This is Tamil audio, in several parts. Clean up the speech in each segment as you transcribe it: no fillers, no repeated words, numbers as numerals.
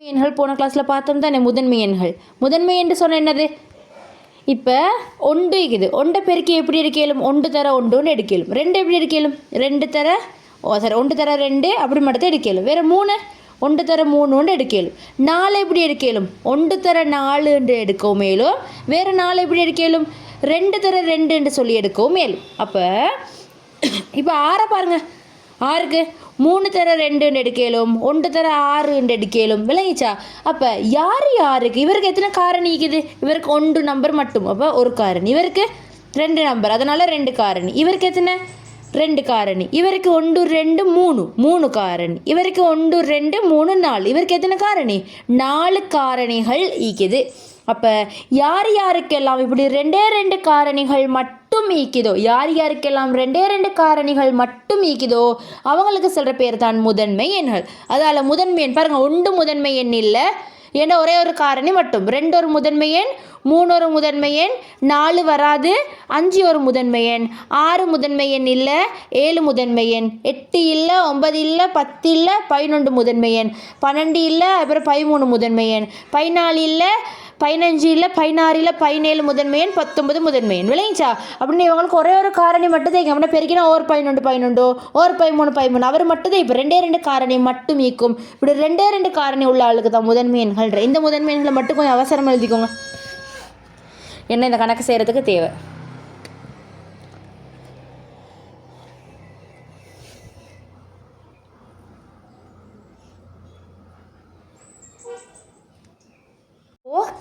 எண்கள் போன கிளாஸில் பார்த்தோம் தானே முதன்மை எண்கள். முதன்மை என்று சொன்ன என்னது? இப்போ ஒன்று இருக்குது, ஒன்றை பெருக்கி எப்படி எடுக்கலும்? ஒன்று தர ஒன்று எடுக்கலும். ரெண்டு எப்படி எடுக்கலும்? ரெண்டு தர ஒன்று தர ரெண்டு அப்படி மட்டும் எடுக்கலும். வேறு மூணு ஒன்று தர மூணு எடுக்கலும். நாலு எப்படி எடுக்கலும்? ஒன்று தர நாலு என்று எடுக்கவும் மேலும். வேறு நாலு எப்படி எடுக்கலும்? ரெண்டு தர ரெண்டு என்று சொல்லி எடுக்கவும் மேலும். அப்போ இப்போ ஆறை பாருங்கள். ஆறுக்கு மூணு தர ரெண்டு எடுக்கலும், ஒன்று தர ஆறு எடுக்கலும். விளங்கிச்சா? அப்போ யாருக்கு இவருக்கு எத்தனை காரணி இருக்குது? இவருக்கு ஒன்று நம்பர் மட்டும், அப்போ ஒரு காரணி. இவருக்கு ரெண்டு நம்பர், அதனால் ரெண்டு காரணி. இவருக்கு எத்தனை? ரெண்டு காரணி. இவருக்கு ஒன்று ரெண்டு மூணு காரணி. இவருக்கு ஒன்று ரெண்டு மூணு நாலு. இவருக்கு எத்தனை காரணி? நாலு காரணிகள் ஈக்குது. அப்போ யாருக்கெல்லாம் இப்படி ரெண்டு காரணிகள் மட்டும் ஈக்குதோ, யாருக்கெல்லாம் ரெண்டு காரணிகள் மட்டும் ஈக்குதோ அவங்களுக்கு சொல்கிற பேர் தான் முதன்மை எண்கள். அதால் முதன்மை எண் பாருங்கள், ஒன்று முதன்மை எண் இல்லை, ஏன்னா ஒரே ஒரு காரணி மட்டும். ரெண்டு ஒரு முதன்மை எண், மூணு ஒரு முதன்மை எண், நாலு வராது, அஞ்சு ஒரு முதன்மை எண், ஆறு முதன்மை எண் இல்லை, ஏழு முதன்மை எண், எட்டு இல்லை, 9 இல்லை, 10 இல்லை, 11 முதன்மை எண், 12 இல்லை, அப்புறம் 13 முதன்மை எண், 14 இல்லை, 15 இல்லை, 16 இல்லை, 17 முதன்மை எண், 19 முதன்மை எண். விளைஞ்சா? அப்படின்னு இவங்களுக்கு ஒரே ஒரு காரணி மட்டும் தான். அப்படின்னா பெருக்கினா ஓர் 11 ஓர் 13 அவர் மட்டும் தான். இப்போ ரெண்டு காரணி மட்டும் ஈக்கும். இப்படி ரெண்டு காரணி உள்ள ஆளுக்கு தான் முதன்மை எண்கள். இந்த முதன்மை எண்களை மட்டும் கொஞ்சம் அவசரம் எழுதிக்கோங்க, என்ன இந்த கணக்கு செய்கிறதுக்கு தேவை.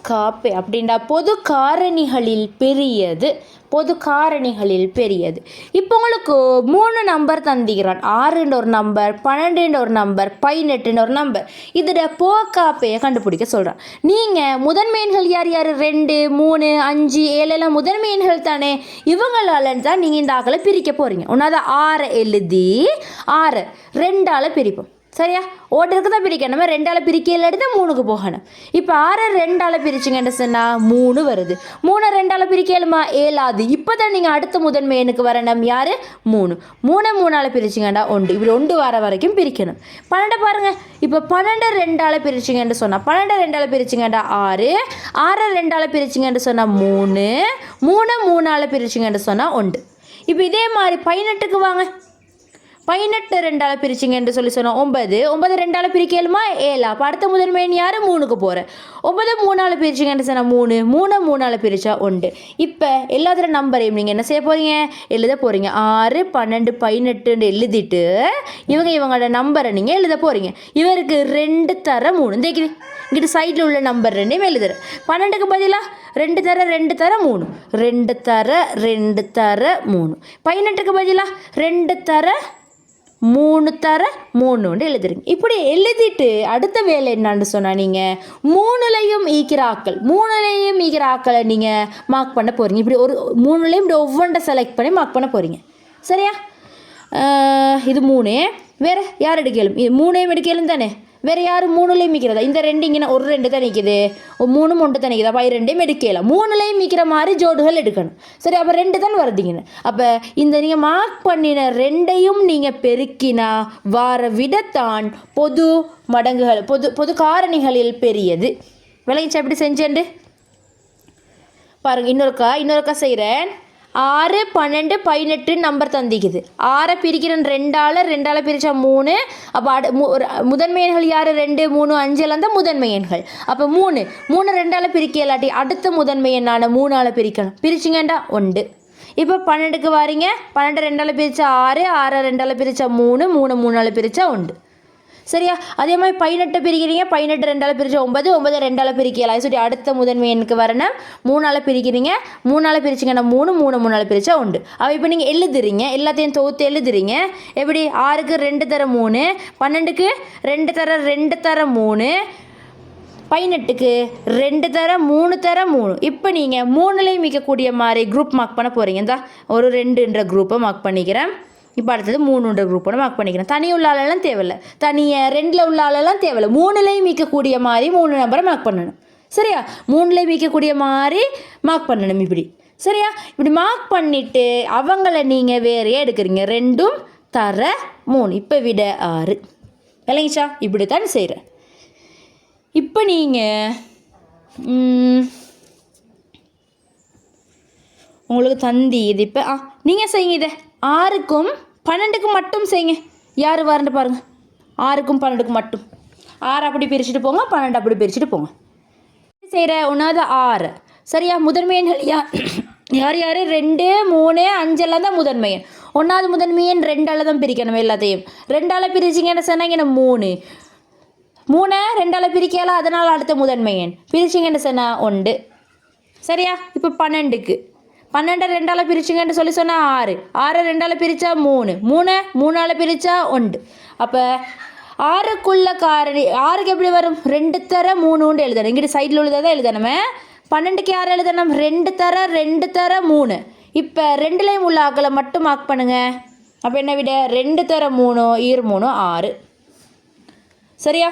காப்பே அப்படின்டா பொது காரணிகளில் பெரியது. பொது காரணிகளில் பெரியது. இப்போ உங்களுக்கு 3 நம்பர் தந்திக்கிறான். 6 ஒரு நம்பர், 12 ஒரு நம்பர், 18 ஒரு நம்பர். இதோட போக்காப்பையை கண்டுபிடிக்க சொல்கிறான். நீங்கள் முதன்மை எண்கள் யார் 2 3 5 7 எல்லாம் முதன்மை எண்கள் தானே. இவங்களால தான் நீங்கள் இந்த ஆக்களை பிரிக்க போகிறீங்க. ஒன்றாவது 6 எழுதி 6 2ஆல் பிரிப்போம். சரியா? ஓட்டருக்கு தான் பிரிக்கணும். நம்ம 2ஆல் பிரிக்கையில் எடுத்து 3க்கு போகணும். இப்போ 6 2ஆல் பிரிச்சிங்கன்னு சொன்னால் 3 வருது. 3 2ஆல் பிரிக்கலுமா? 7ஆது. இப்போ தான் நீங்கள் அடுத்த முதன்மை எண்ணுக்கு வரணும். யார்? 3 3ஆல் பிரிச்சிங்கண்டா 1. இப்படி 1 வர வரைக்கும் பிரிக்கணும். 12 பாருங்கள். இப்போ 12 2ஆல் பிரிச்சிங்கன்னு சொன்னால் 12 2ஆல் பிரிச்சிங்கண்டா 6 2ஆல் பிரிச்சிங்கன்னு சொன்னால் 3 3ஆல் பிரிச்சிங்கன்னு சொன்னால் 1. இப்போ இதே மாதிரி 18க்கு வாங்க. 18 2ஆல் பிரிச்சிங்க என்று சொல்லி சொன்னோம் 9 2ஆல் பிரிக்கலுமா? 7. அப்போ அடுத்த முதன்மை எண் யார்? 3க்கு போகிறேன். 9 3ஆல் பிரிச்சிங்கன்னு சொன்னால் 3 3ஆல் பிரித்தா 1. இப்போ எல்லாத்தோட நம்பரையும் நீங்கள் என்ன செய்ய போகிறீங்க? எழுத போகிறீங்க. 6 12 18 எழுதிட்டு இவங்களோட நம்பரை நீங்கள் எழுத போகிறீங்க. இவருக்கு 2 தர 3 இந்த இங்கிட்டு சைடில் உள்ள நம்பர் 2 எழுதுறேன். 12க்கு பதிலாக 2 தர 2 தர 3 2 தர 2 தர 3. 18க்கு பதிலாக 2 தர 3 தர 3 எழுதுறீங்க. இப்படி எழுதிட்டு அடுத்த வேலை என்னான்னு சொன்னால் நீங்கள் 3லையும் ஈக்கிற ஆக்களை நீங்கள் மார்க் பண்ண போகிறீங்க. இப்படி ஒரு 3லையும் இப்படி ஒவ்வொன்றை செலக்ட் பண்ணி மார்க் பண்ண போகிறீங்க. சரியா? இது 3. வேறு யார் எடுக்கலும்? 3ஐயும் எடுக்கலும் தானே. வேறு யார் 3லையும் மிக்கிறதா? இந்த 2 இங்கே ஒரு 2 தான் நிற்கிது, 3 1 தான் நிற்கிது. அப்போ 2ஐயும் எடுக்கலாம். 3லையும் மிக்கிற மாதிரி ஜோடுகள் எடுக்கணும். சரி, அப்போ 2 தான் வருதுங்கன்னு. அப்போ இந்த நீங்கள் மார்க் பண்ணின 2ஐயும் நீங்கள் பெருக்கினா வார விடத்தான் பொது மடங்குகள் பொது காரணிகளில் பெரியது. விளங்கிச்சா? எப்படி செஞ்சேன்ட்டு பாருங்கள். இன்னொருக்கா செய்கிறேன். 6 12 18 நம்பர் தந்திக்குது. 6 பிரிக்கிறேன் 2ஆல் பிரித்தா 3. அப்போ முதன்மை எண்கள் யார்? 2 3 5 எல்லாம் தான் முதன்மை எண்கள். அப்போ 3 2ஆல் பிரிக்க இல்லாட்டி அடுத்த முதன்மை எண்ணான 3ஆல் பிரிக்கணும். பிரிச்சிங்கண்டா 1. இப்போ 12க்கு வாரீங்க. 12 2ஆல் பிரித்தா 6 2ஆல் பிரித்தா 3 3ஆல் பிரித்தா 1. சரியா? அதே மாதிரி 18 பிரிக்கிறீங்க. 18 2ஆல் பிரித்தா 9 2ஆல் பிரிக்கலாம். சரி, அடுத்த முதன்மை எண்ணுக்கு வரணும். 3ஆல் பிரிக்கிறீங்க. 3ஆல் பிரிச்சிங்கன்னா 3 3ஆல் பிரித்தா 1. அப்போ இப்போ நீங்கள் எழுதுறீங்க, எல்லாத்தையும் தொகுத்து எழுதுறீங்க. எப்படி? 6க்கு 2 தர 3, 12க்கு 2 தர 2 தர 3, 18க்கு 2 தர 3 தர 3. இப்போ நீங்கள் 3லையும் மிக்கக்கூடிய மாதிரி குரூப் மார்க் பண்ண போகிறீங்க. இந்த ஒரு 2ன்ற குரூப்பை மார்க் பண்ணிக்கிறேன். இப்போ அடுத்தது 3ன்ற குரூப்போட மார்க் பண்ணிக்கிறேன். தனி உள்ள ஆளெல்லாம் தேவையில்லை, தனியாக 2ல் உள்ள ஆளெல்லாம் தேவையில்லை. 3லையும் மிக்கக்கூடிய மாதிரி 3 நம்பரை மார்க் பண்ணணும். சரியா? 3லையும் மிக்கக்கூடிய மாதிரி மார்க் பண்ணணும். இப்படி சரியா? இப்படி மார்க் பண்ணிவிட்டு அவங்கள நீங்கள் வேறையே எடுக்கிறீங்க. 2 தர 3. இப்போ விட 6. விளங்கிச்சா? இப்படி தான் செய்கிறேன். நீங்கள் உங்களுக்கு தந்தி இது இப்போ நீங்கள் செய்யுங்க இதை 6க்கும் 12க்கும் மட்டும் செய்யுங்க. யார் வரண்டு பாருங்கள். 6க்கும் 12க்கும் மட்டும் 6 அப்படி பிரிச்சுட்டு போங்க, 12 அப்படி பிரிச்சுட்டு போங்க. செய்கிற 1வது 6 சரியா? முதன்மையன்கள் யார் யார் 2 3 5 எல்லாம் தான் முதன்மையன். 1வது முதன்மையன் 2ஆல் தான் பிரிக்கணும் எல்லாத்தையும். 2ஆல் பிரிச்சிங்கன்னு சொன்னாங்க 3 2ஆல் பிரிக்கலாம். அதனால் அடுத்த முதன்மையன் பிரிச்சிங்கன்னு சொன்னால் 1 சரியா? இப்போ 12க்கு 12 2ஆல் பிரிச்சிங்கன்னு சொன்னால் 6 2ஆல் பிரித்தா 3 3ஆல் பிரித்தா 1. அப்போ 6க்குள்ள காரணி 6க்கு எப்படி வரும்? 2 தர 3 எழுதணும். இங்கிட்ட சைடில் உள்ளதை எழுதணுமே. 12க்கு யார் எழுதணும்? 2 தர 3. இப்போ 2லேயும் உள்ள ஆக்களை மட்டும் மார்க் பண்ணுங்க. அப்போ என்ன விட 2 தர 3 3 6 சரியா?